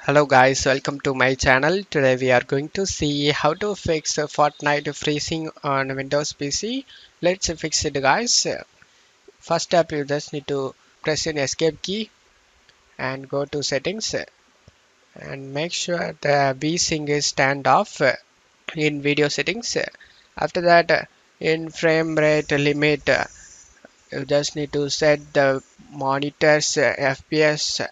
Hello guys, welcome to my channel. Today we are going to see how to fix Fortnite freezing on Windows PC. Let's fix it guys. First step, you just need to press an escape key and go to settings and make sure the VSync is turned off in video settings. After that, in frame rate limit, you just need to set the monitor's FPS.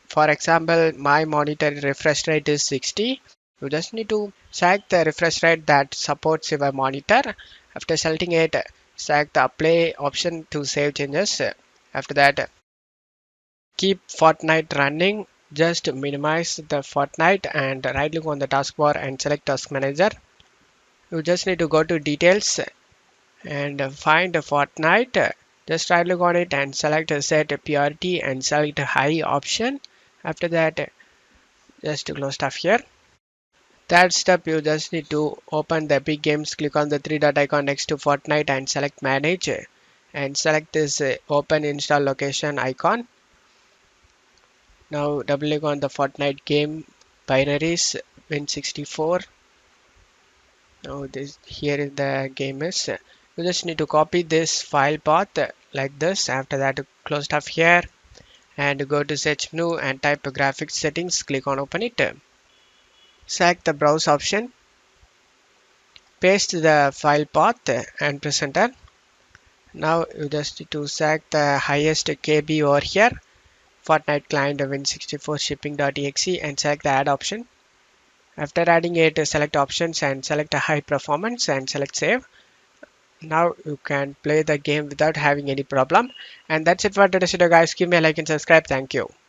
For example, my monitor refresh rate is 60. You just need to select the refresh rate that supports your monitor. After selecting it, select the apply option to save changes. After that, keep Fortnite running. Just minimize the Fortnite and right click on the taskbar and select task manager. You just need to go to details and find Fortnite. Just right click on it and select set priority and select high option. After that, just to close stuff here. That step, you just need to open the Epic Games, click on the three dot icon next to Fortnite and select manage and select this open install location icon. Now double click on the Fortnite game binaries Win64. Now this here is the game is. You just need to copy this file path like this. After that, close stuff here and go to search menu and type graphics settings. Click on open it. Select the browse option. Paste the file path and press enter. Now you just need to select the highest KB over here, Fortnite client Win64 shipping.exe and select the add option. After adding it, select options and select a high performance and select save. Now you can play the game without having any problem. And that's it for today's video guys. Give me a like and subscribe. Thank you.